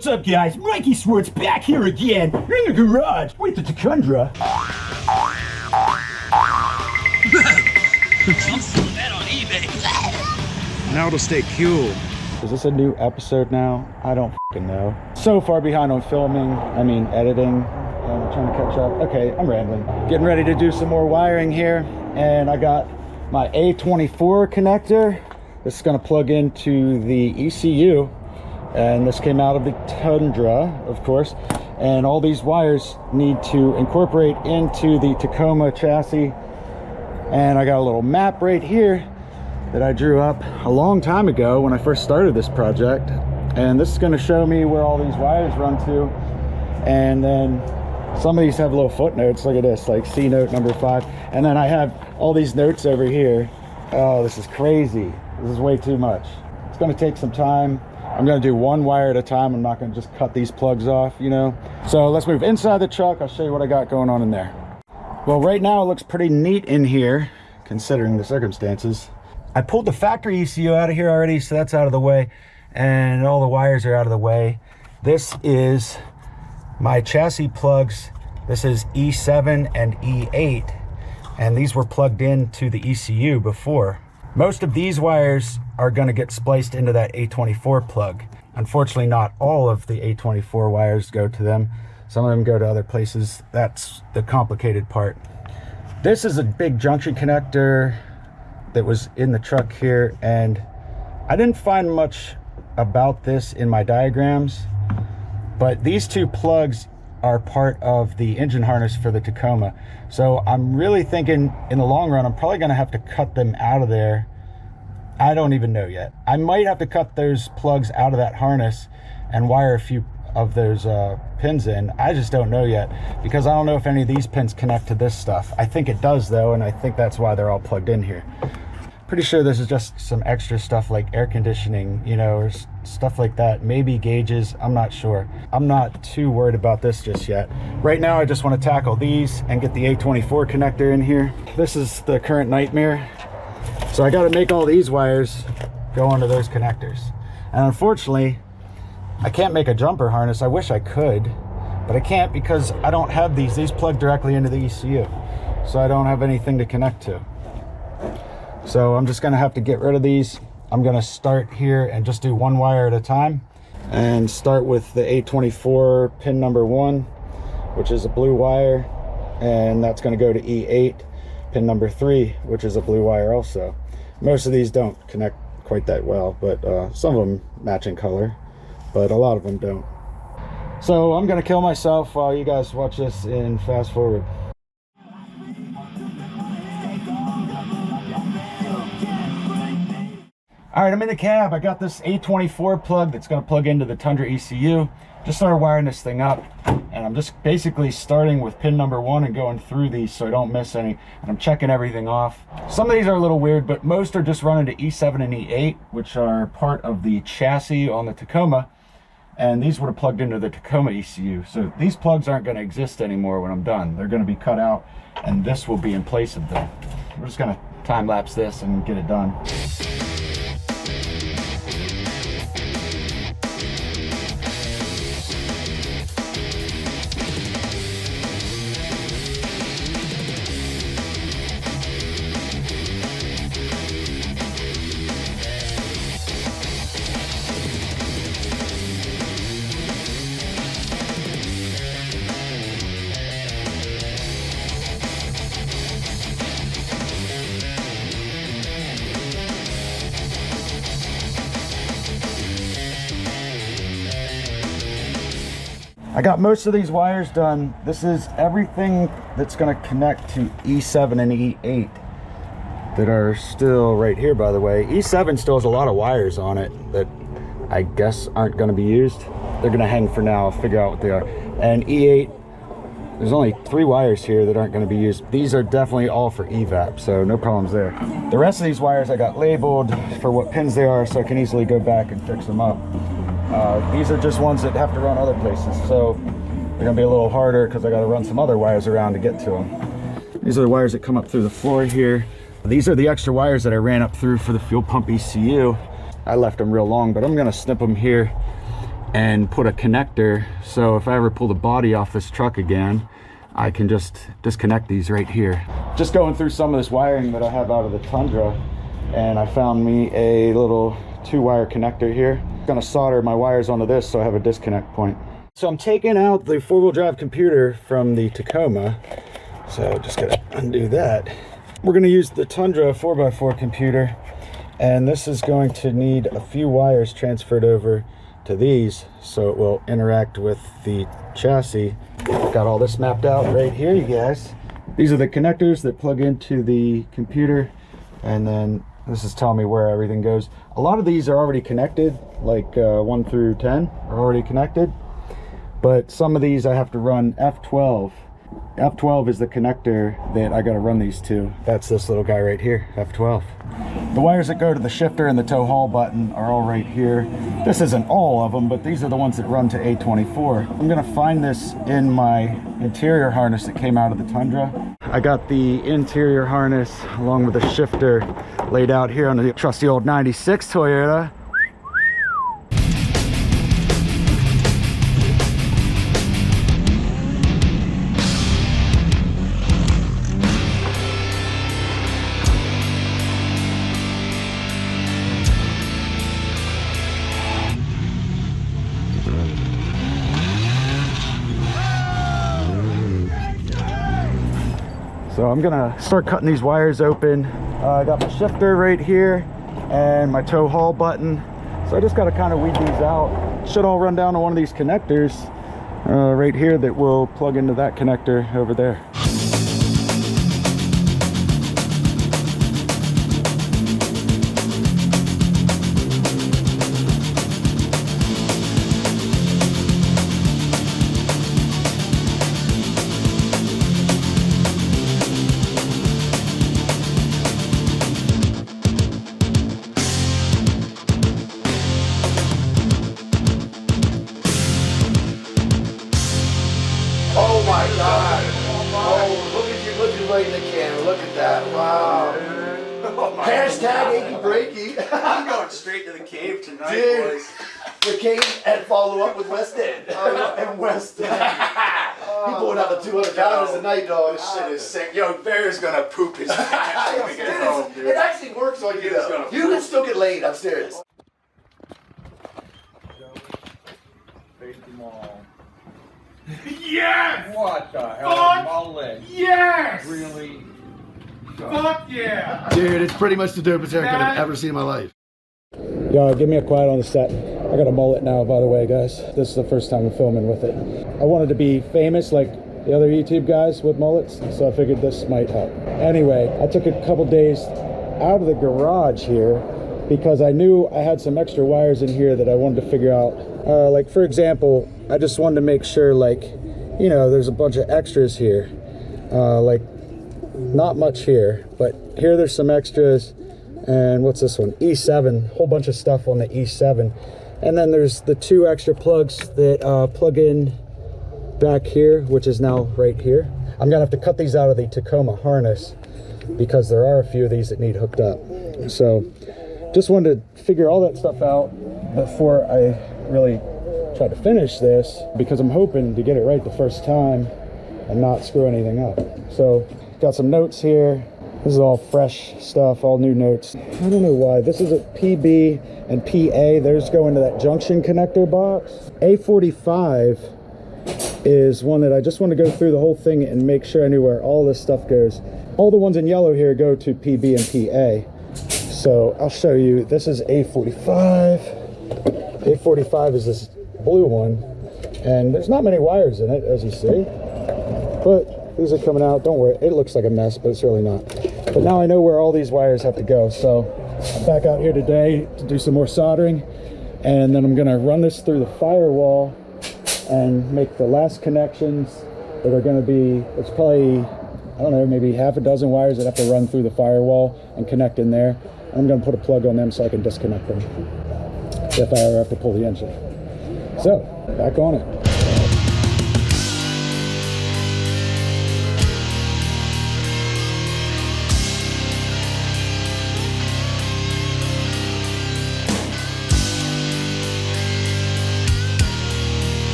What's up, guys? Mikey Swartz back here again in the garage with the Tacundra. I'm selling that on eBay. Now to stay cool. Is this a new episode now? I don't f***ing know. So far behind on filming, editing. I'm trying to catch up. Okay, I'm rambling. Getting ready to do some more wiring here. And I got my A24 connector. This is gonna plug into the ECU. And this came out of the Tundra, of course. And all these wires need to incorporate into the Tacoma chassis. And I got a little map right here that I drew up a long time ago when I first started this project. And this is going to show me where all these wires run to. And then some of these have little footnotes. Look at this, like C note number 5. And then I have all these notes over here. Oh, this is crazy. This is way too much. It's going to take some time. I'm going to do one wire at a time. I'm not going to just cut these plugs off, you know. So let's move inside the truck. I'll show you what I got going on in there. Well, right now it looks pretty neat in here, considering the circumstances. I pulled the factory ECU out of here already, so that's out of the way. And all the wires are out of the way. This is my chassis plugs. This is E7 and E8. And these were plugged into the ECU before. Most of these wires are going to get spliced into that A24 plug. Unfortunately, not all of the A24 wires go to them. Some of them go to other places. That's the complicated part. This is a big junction connector that was in the truck here, and I didn't find much about this in my diagrams, but these two plugs are part of the engine harness for the Tacoma. So I'm really thinking in the long run, I'm probably gonna have to cut them out of there. I don't even know yet. I might have to cut those plugs out of that harness and wire a few of those pins in. I just don't know yet, because I don't know if any of these pins connect to this stuff. I think it does though, and I think that's why they're all plugged in here. Pretty sure this is just some extra stuff like air conditioning, you know, or stuff like that. Maybe gauges, I'm not sure. I'm not too worried about this just yet. Right now I just want to tackle these and get the A24 connector in here. This is the current nightmare. So I got to make all these wires go onto those connectors. And unfortunately, I can't make a jumper harness. I wish I could, but I can't because I don't have these. These plug directly into the ECU. So I don't have anything to connect to. So I'm just gonna have to get rid of these. I'm gonna start here and just do one wire at a time. And start with the A24 pin number 1, which is a blue wire. And that's gonna go to E8, pin number 3, which is a blue wire also. Most of these don't connect quite that well, but some of them match in color, but a lot of them don't. So I'm gonna kill myself while you guys watch this in fast forward. All right, I'm in the cab. I got this A24 plug that's gonna plug into the Tundra ECU. Just started wiring this thing up, and I'm just basically starting with pin number 1 and going through these so I don't miss any, and I'm checking everything off. Some of these are a little weird, but most are just running to E7 and E8, which are part of the chassis on the Tacoma, and these would have plugged into the Tacoma ECU. So these plugs aren't gonna exist anymore when I'm done. They're gonna be cut out, and this will be in place of them. We're just gonna time lapse this and get it done. I got most of these wires done. This is everything that's going to connect to E7 and E8 that are still right here, by the way. E7 still has a lot of wires on it that I guess aren't going to be used. They're going to hang for now. I'll figure out what they are. And E8, there's only 3 wires here that aren't going to be used. These are definitely all for evap, so no problems there. The rest of these wires I got labeled for what pins they are, so I can easily go back and fix them up. These are just ones that have to run other places, so they're gonna be a little harder because I gotta run some other wires around to get to them. These are the wires that come up through the floor here. These are the extra wires that I ran up through for the fuel pump ECU. I left them real long, but I'm gonna snip them here and put a connector, so if I ever pull the body off this truck again, I can just disconnect these right here. Just going through some of this wiring that I have out of the Tundra, and I found me a little 2-wire connector here. I'm gonna solder my wires onto this so I have a disconnect point. So I'm taking out the 4-wheel drive computer from the Tacoma, so just gotta undo that. We're gonna use the Tundra 4x4 computer, and this is going to need a few wires transferred over to these so it will interact with the chassis. Got all this mapped out right here, you guys. These are the connectors that plug into the computer, and then this is telling me where everything goes. A lot of these are already connected, like 1 through 10 are already connected, but some of these I have to run F12. F12 is the connector that I got to run these to. That's this little guy right here, F12. The wires that go to the shifter and the tow haul button are all right here. This isn't all of them, but these are the ones that run to A24. I'm gonna find this in my interior harness that came out of the Tundra. I got the interior harness along with the shifter laid out here on the trusty old 96 Toyota. So I'm gonna start cutting these wires open. I got my shifter right here and my tow haul button. So I just gotta kind of weed these out. Should all run down to one of these connectors right here that will plug into that connector over there. Oh my God! Oh, look at you looking right in the camera. Look at that! Wow! Oh Hashtag achy breaky. I'm going straight to the cave tonight, Dude. boys. The cave and follow up with West End and West End. He pulling out the 200 pounders a night, dog. This shit is sick. Yo, Bear's gonna poop his pants when we get home, dude. It actually works on you Dude's though. gonna You can still get laid upstairs. Yes! What the hell? Fuck Mullet. yes! Really? Fuck yeah! Dude, it's pretty much the dopest haircut I've ever seen in my life. Yo, give me a quiet on the set. I got a mullet now, by the way, guys. This is the first time I'm filming with it. I wanted to be famous like the other YouTube guys with mullets, so I figured this might help. Anyway, I took a couple days out of the garage here because I knew I had some extra wires in here that I wanted to figure out. Like, for example, I just wanted to make sure, like, you know, there's a bunch of extras here. Like, not much here, but here there's some extras. And what's this one? E7, whole bunch of stuff on the E7. And then there's the 2 extra plugs that plug in back here, which is now right here. I'm gonna have to cut these out of the Tacoma harness because there are a few of these that need hooked up. So just wanted to figure all that stuff out before I really try to finish this, because I'm hoping to get it right the first time and not screw anything up. So got some notes here. This is all fresh stuff, all new notes. I don't know why. This is a PB and PA. Those go into that junction connector box. A45 is one that I just want to go through the whole thing and make sure I knew where all this stuff goes. All the ones in yellow here go to PB and PA. So I'll show you. This is A45. A45 is this blue one. And there's not many wires in it, as you see. But these are coming out. Don't worry. It looks like a mess, but it's really not. But now I know where all these wires have to go. So I'm back out here today to do some more soldering. And then I'm going to run this through the firewall and make the last connections that are going to be, it's probably, I don't know, maybe half a dozen wires that have to run through the firewall and connect in there. I'm going to put a plug on them so I can disconnect them if I ever have to pull the engine. So, back on it.